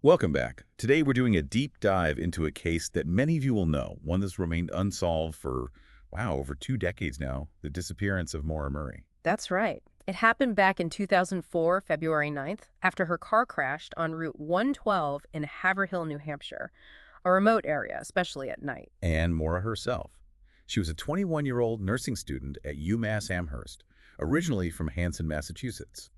Welcome back. Today we're doing a deep dive into a case that many of you will know, one that's remained unsolved for, wow, over 2 decades now, the disappearance of Maura Murray. That's right. It happened back in 2004, February 9th, after her car crashed on Route 112 in Haverhill, New Hampshire, a remote area, especially at night. And Maura herself. She was a 21-year-old nursing student at UMass Amherst, originally from Hanson, Massachusetts.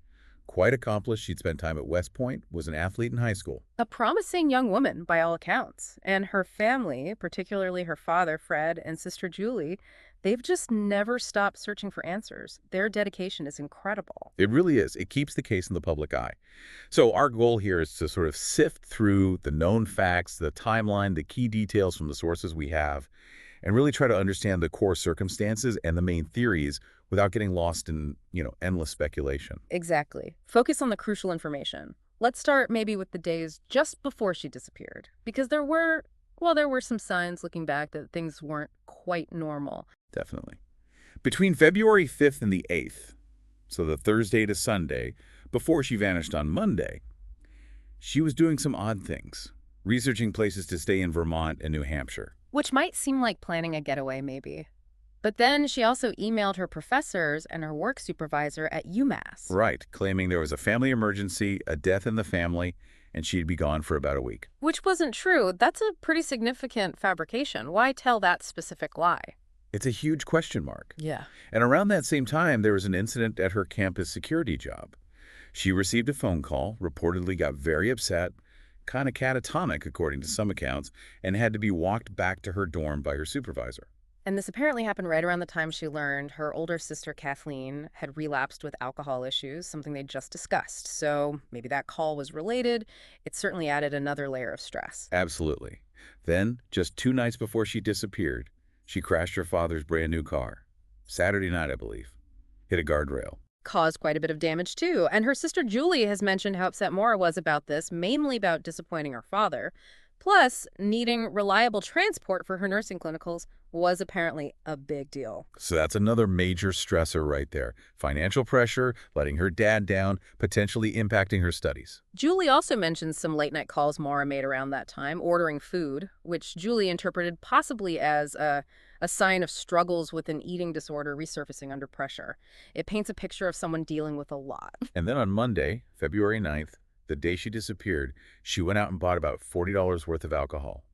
Quite accomplished, she'd spent time at West Point, was an athlete in high school. A promising young woman, by all accounts. And her family, particularly her father, Fred, and sister Julie, they've just never stopped searching for answers. Their dedication is incredible. It really is. It keeps the case in the public eye. So our goal here is to sort of sift through the known facts, the timeline, the key details from the sources we have, and really try to understand the core circumstances and the main theories without getting lost in, endless speculation. Exactly. Focus on the crucial information. Let's start maybe with the days just before she disappeared, because there were some signs looking back that things weren't quite normal. Definitely. Between February 5th and the 8th, so the Thursday to Sunday, before she vanished on Monday, she was doing some odd things, researching places to stay in Vermont and New Hampshire. Which might seem like planning a getaway, maybe. But then she also emailed her professors and her work supervisor at UMass. Right, claiming there was a family emergency, a death in the family, and she'd be gone for about a week. Which wasn't true. That's a pretty significant fabrication. Why tell that specific lie? It's a huge question mark. Yeah. And around that same time, there was an incident at her campus security job. She received a phone call, reportedly got very upset, kind of catatonic according to some accounts, and had to be walked back to her dorm by her supervisor. And this apparently happened right around the time she learned her older sister, Kathleen, had relapsed with alcohol issues, something they just discussed. So maybe that call was related. It certainly added another layer of stress. Absolutely. Then, just 2 nights before she disappeared, she crashed her father's brand new car. Saturday night, I believe. Hit a guardrail. Caused quite a bit of damage, too. And her sister Julie has mentioned how upset Maura was about this, mainly about disappointing her father. Plus, needing reliable transport for her nursing clinicals was apparently a big deal. So that's another major stressor right there. Financial pressure, letting her dad down, potentially impacting her studies. Julie also mentions some late-night calls Maura made around that time, ordering food, which Julie interpreted possibly as a sign of struggles with an eating disorder resurfacing under pressure. It paints a picture of someone dealing with a lot. And then on Monday, February 9th, the day she disappeared, she went out and bought about $40 worth of alcohol.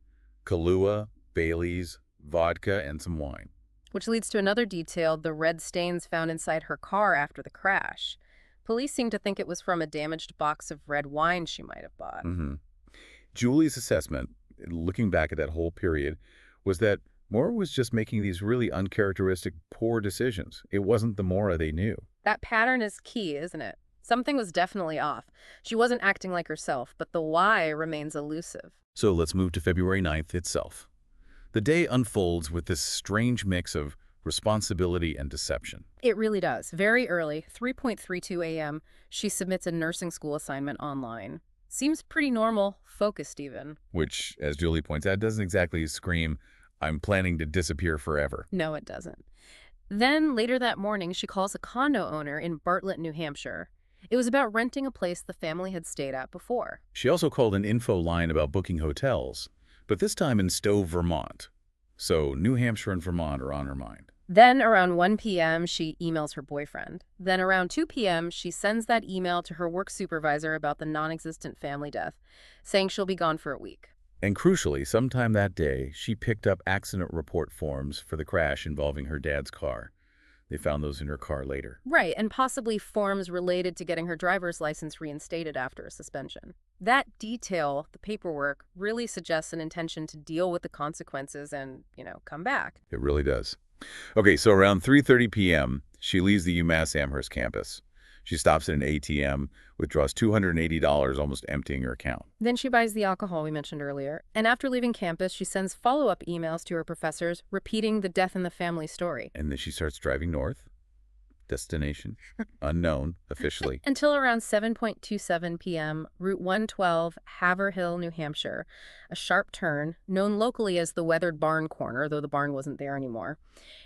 Kahlua, Bailey's, vodka, and some wine. Which leads to another detail, the red stains found inside her car after the crash. Police seem to think it was from a damaged box of red wine she might have bought. Julie's assessment, looking back at that whole period, was that Maura was just making these really uncharacteristic, poor decisions. It wasn't the Maura they knew. That pattern is key, isn't it? Something was definitely off. She wasn't acting like herself, but the why remains elusive. So let's move to February 9th itself. The day unfolds with this strange mix of responsibility and deception. It really does. Very early, 3:32 a.m., she submits a nursing school assignment online. Seems pretty normal, focused even. Which, as Julie points out, doesn't exactly scream, I'm planning to disappear forever. No, it doesn't. Then, later that morning, she calls a condo owner in Bartlett, New Hampshire. It was about renting a place the family had stayed at before. She also called an info line about booking hotels, but this time in Stowe, Vermont. So New Hampshire and Vermont are on her mind. Then, around 1 p.m., she emails her boyfriend. Then, around 2 p.m., she sends that email to her work supervisor about the non-existent family death, saying she'll be gone for a week. And crucially, sometime that day, she picked up accident report forms for the crash involving her dad's car. They found those in her car later. Right, and possibly forms related to getting her driver's license reinstated after a suspension. That detail, the paperwork, really suggests an intention to deal with the consequences and, come back. It really does. Okay, so around 3:30 p.m., she leaves the UMass Amherst campus. She stops at an ATM, withdraws $280, almost emptying her account. Then she buys the alcohol we mentioned earlier, and after leaving campus, she sends follow-up emails to her professors repeating the death in the family story. And then she starts driving north. Destination unknown, officially. Until around 7:27 p.m., Route 112, Haverhill, New Hampshire, a sharp turn, known locally as the Weathered Barn Corner, though the barn wasn't there anymore,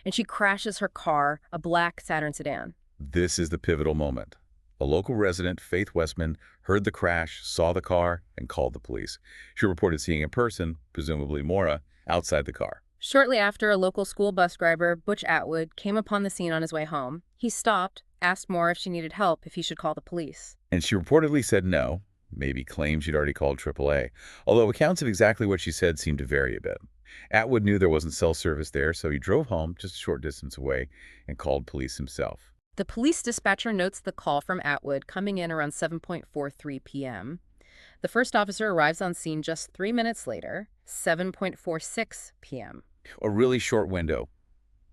and she crashes her car, a black Saturn sedan. This is the pivotal moment. A local resident, Faith Westman, heard the crash, saw the car, and called the police. She reported seeing a person, presumably Maura, outside the car. Shortly after, a local school bus driver, Butch Atwood, came upon the scene on his way home. He stopped, asked Maura if she needed help, if he should call the police. And she reportedly said no, maybe claimed she'd already called AAA, although accounts of exactly what she said seemed to vary a bit. Atwood knew there wasn't cell service there, so he drove home just a short distance away and called police himself. The police dispatcher notes the call from Atwood coming in around 7:43 p.m. The first officer arrives on scene just 3 minutes later, 7:46 p.m. A really short window,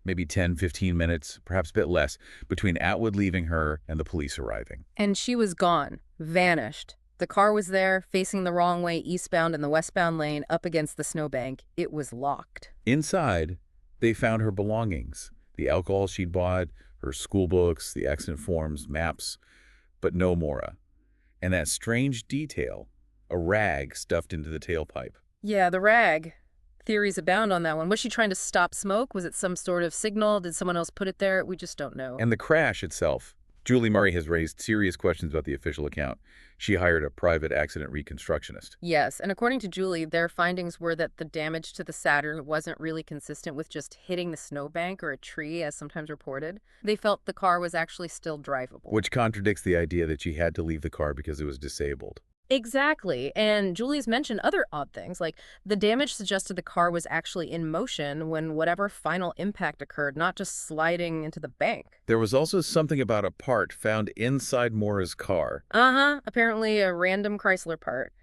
maybe 10, 15 minutes, perhaps a bit less, between Atwood leaving her and the police arriving. And she was gone, vanished. The car was there, facing the wrong way eastbound in the westbound lane up against the snowbank. It was locked. Inside, they found her belongings, the alcohol she'd bought, her school books, the accident forms, maps, but no Maura. And that strange detail, a rag stuffed into the tailpipe. Yeah, the rag. Theories abound on that one. Was she trying to stop smoke? Was it some sort of signal? Did someone else put it there? We just don't know. And the crash itself. Julie Murray has raised serious questions about the official account. She hired a private accident reconstructionist. Yes, and according to Julie, their findings were that the damage to the Saturn wasn't really consistent with just hitting the snowbank or a tree, as sometimes reported. They felt the car was actually still drivable. Which contradicts the idea that she had to leave the car because it was disabled. Exactly, and Julie's mentioned other odd things, like the damage suggested the car was actually in motion when whatever final impact occurred, not just sliding into the bank. There was also something about a part found inside Maura's car. Apparently a random Chrysler part.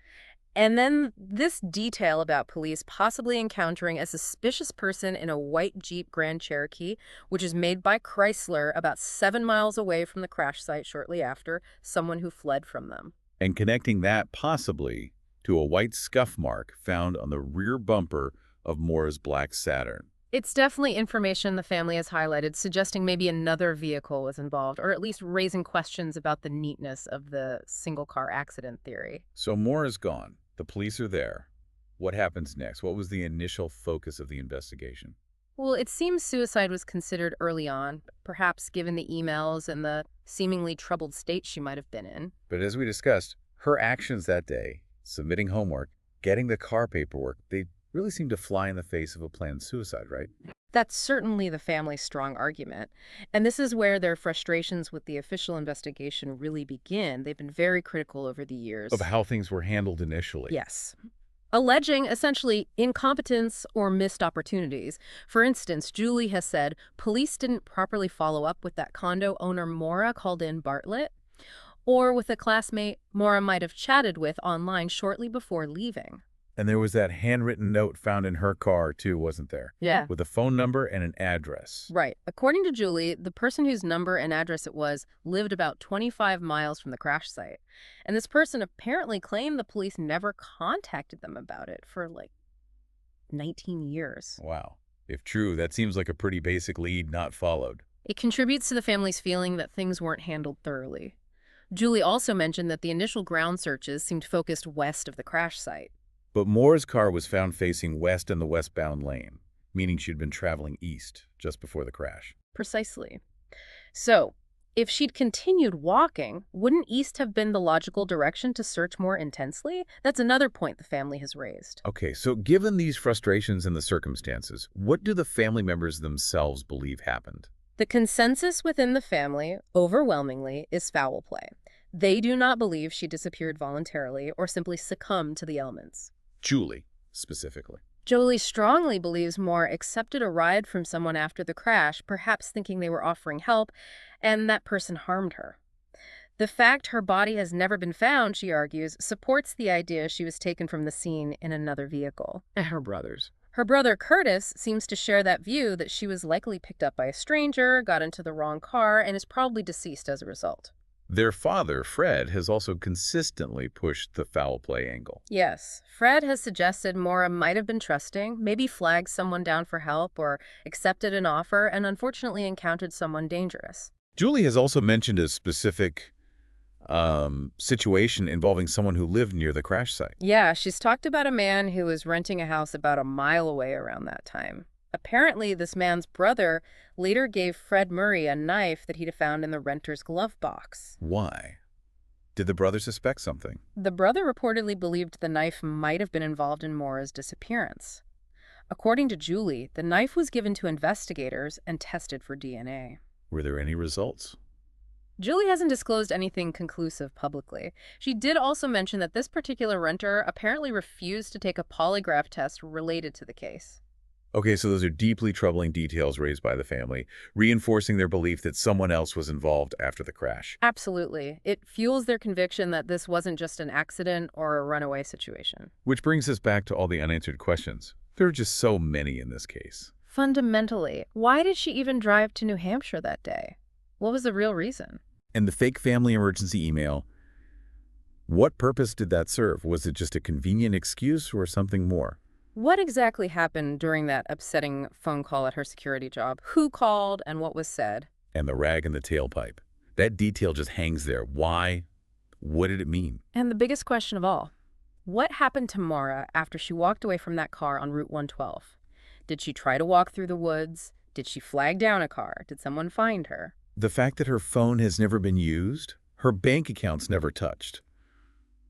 And then this detail about police possibly encountering a suspicious person in a white Jeep Grand Cherokee, which is made by Chrysler about 7 miles away from the crash site shortly after, someone who fled from them. And connecting that possibly to a white scuff mark found on the rear bumper of Maura's black Saturn. It's definitely information the family has highlighted, suggesting maybe another vehicle was involved, or at least raising questions about the neatness of the single-car accident theory. So Maura's gone. The police are there. What happens next? What was the initial focus of the investigation? Well, it seems suicide was considered early on, perhaps given the emails and the seemingly troubled state she might have been in. But as we discussed, her actions that day, submitting homework, getting the car paperwork, they really seem to fly in the face of a planned suicide, right? That's certainly the family's strong argument. And this is where their frustrations with the official investigation really begin. They've been very critical over the years. Of how things were handled initially. Yes. Alleging, essentially, incompetence or missed opportunities. For instance, Julie has said police didn't properly follow up with that condo owner Maura called in Bartlett, or with a classmate Maura might have chatted with online shortly before leaving. And there was that handwritten note found in her car, too, wasn't there? Yeah. With a phone number and an address. Right. According to Julie, the person whose number and address it was lived about 25 miles from the crash site. And this person apparently claimed the police never contacted them about it for, 19 years. Wow. If true, that seems like a pretty basic lead not followed. It contributes to the family's feeling that things weren't handled thoroughly. Julie also mentioned that the initial ground searches seemed focused west of the crash site. But Maura's car was found facing west in the westbound lane, meaning she'd been traveling east just before the crash. Precisely. So, if she'd continued walking, wouldn't east have been the logical direction to search more intensely? That's another point the family has raised. Okay, so given these frustrations and the circumstances, what do the family members themselves believe happened? The consensus within the family, overwhelmingly, is foul play. They do not believe she disappeared voluntarily or simply succumbed to the elements. Julie, specifically. Jolie strongly believes Maura accepted a ride from someone after the crash, perhaps thinking they were offering help, and that person harmed her. The fact her body has never been found, she argues, supports the idea she was taken from the scene in another vehicle. And her brothers. Her brother Curtis seems to share that view that she was likely picked up by a stranger, got into the wrong car, and is probably deceased as a result. Their father, Fred, has also consistently pushed the foul play angle. Yes, Fred has suggested Maura might have been trusting, maybe flagged someone down for help or accepted an offer and unfortunately encountered someone dangerous. Julie has also mentioned a specific situation involving someone who lived near the crash site. Yeah, she's talked about a man who was renting a house about a mile away around that time. Apparently, this man's brother later gave Fred Murray a knife that he'd found in the renter's glove box. Why? Did the brother suspect something? The brother reportedly believed the knife might have been involved in Maura's disappearance. According to Julie, the knife was given to investigators and tested for DNA. Were there any results? Julie hasn't disclosed anything conclusive publicly. She did also mention that this particular renter apparently refused to take a polygraph test related to the case. Okay, so those are deeply troubling details raised by the family, reinforcing their belief that someone else was involved after the crash. Absolutely. It fuels their conviction that this wasn't just an accident or a runaway situation. Which brings us back to all the unanswered questions. There are just so many in this case. Fundamentally, why did she even drive to New Hampshire that day? What was the real reason? And the fake family emergency email, what purpose did that serve? Was it just a convenient excuse or something more? What exactly happened during that upsetting phone call at her security job? Who called and what was said? And the rag in the tailpipe. That detail just hangs there. Why? What did it mean? And the biggest question of all, what happened to Maura after she walked away from that car on Route 112? Did she try to walk through the woods? Did she flag down a car? Did someone find her? The fact that her phone has never been used, her bank account's never touched.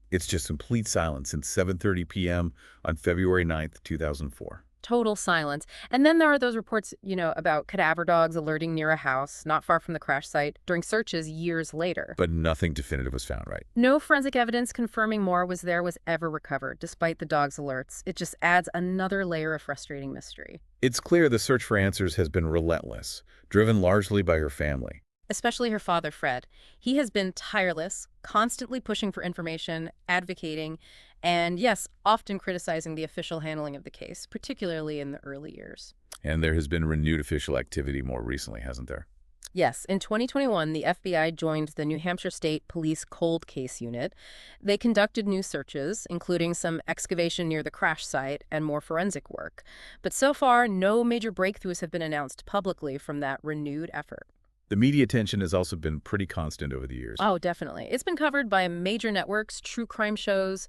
It's just complete silence since 7:30 p.m. on February 9th, 2004. Total silence. And then there are those reports, about cadaver dogs alerting near a house not far from the crash site during searches years later. But nothing definitive was found, right? No forensic evidence confirming Maura was there was ever recovered, despite the dog's alerts. It just adds another layer of frustrating mystery. It's clear the search for answers has been relentless, driven largely by her family. Especially her father, Fred. He has been tireless, constantly pushing for information, advocating, and yes, often criticizing the official handling of the case, particularly in the early years. And there has been renewed official activity more recently, hasn't there? Yes, in 2021, the FBI joined the New Hampshire State Police Cold Case Unit. They conducted new searches, including some excavation near the crash site and more forensic work. But so far, no major breakthroughs have been announced publicly from that renewed effort. The media attention has also been pretty constant over the years. Oh, definitely. It's been covered by major networks, true crime shows.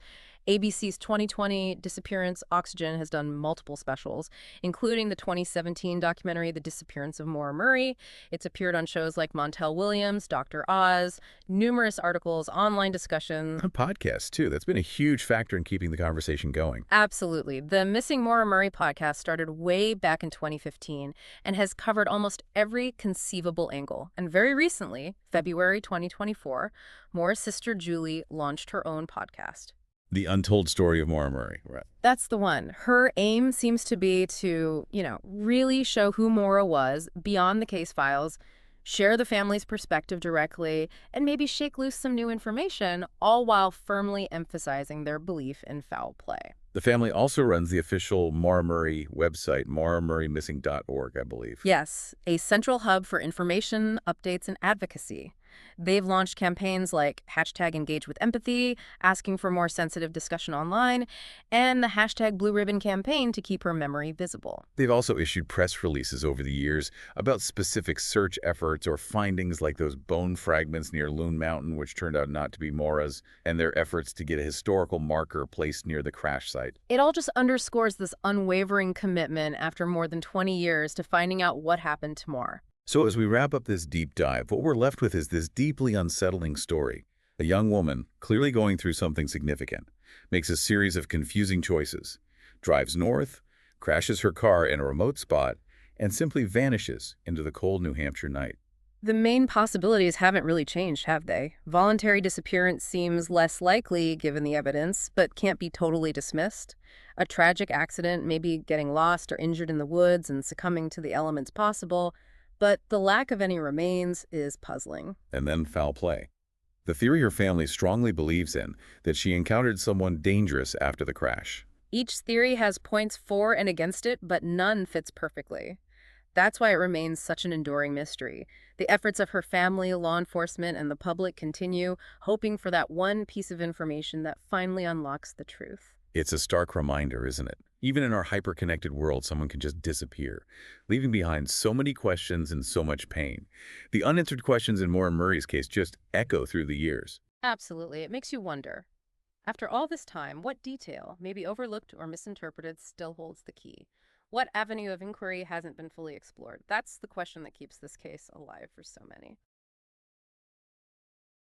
ABC's 2020 Disappearance Oxygen has done multiple specials, including the 2017 documentary The Disappearance of Maura Murray. It's appeared on shows like Montel Williams, Dr. Oz, numerous articles, online discussions. A podcast, too. That's been a huge factor in keeping the conversation going. Absolutely. The Missing Maura Murray podcast started way back in 2015 and has covered almost every conceivable angle. And very recently, February 2024, Maura's sister Julie launched her own podcast. The untold story of Maura Murray, right? That's the one. Her aim seems to be to, really show who Maura was beyond the case files, share the family's perspective directly, and maybe shake loose some new information, all while firmly emphasizing their belief in foul play. The family also runs the official Maura Murray website, mauramurraymissing.org, I believe. Yes, a central hub for information, updates, and advocacy. They've launched campaigns like #EngageWithEmpathy, asking for more sensitive discussion online, and the #BlueRibbon campaign to keep her memory visible. They've also issued press releases over the years about specific search efforts or findings like those bone fragments near Loon Mountain, which turned out not to be Maura's, and their efforts to get a historical marker placed near the crash site. It all just underscores this unwavering commitment after more than 20 years to finding out what happened to Maura. So as we wrap up this deep dive, what we're left with is this deeply unsettling story. A young woman, clearly going through something significant, makes a series of confusing choices, drives north, crashes her car in a remote spot, and simply vanishes into the cold New Hampshire night. The main possibilities haven't really changed, have they? Voluntary disappearance seems less likely given the evidence, but can't be totally dismissed. A tragic accident, maybe getting lost or injured in the woods and succumbing to the elements possible, but the lack of any remains is puzzling. And then foul play. The theory her family strongly believes in, that she encountered someone dangerous after the crash. Each theory has points for and against it, but none fits perfectly. That's why it remains such an enduring mystery. The efforts of her family, law enforcement, and the public continue, hoping for that one piece of information that finally unlocks the truth. It's a stark reminder, isn't it? Even in our hyper-connected world, someone can just disappear, leaving behind so many questions and so much pain. The unanswered questions in Maura Murray's case just echo through the years. Absolutely. It makes you wonder. After all this time, what detail, maybe overlooked or misinterpreted, still holds the key? What avenue of inquiry hasn't been fully explored? That's the question that keeps this case alive for so many.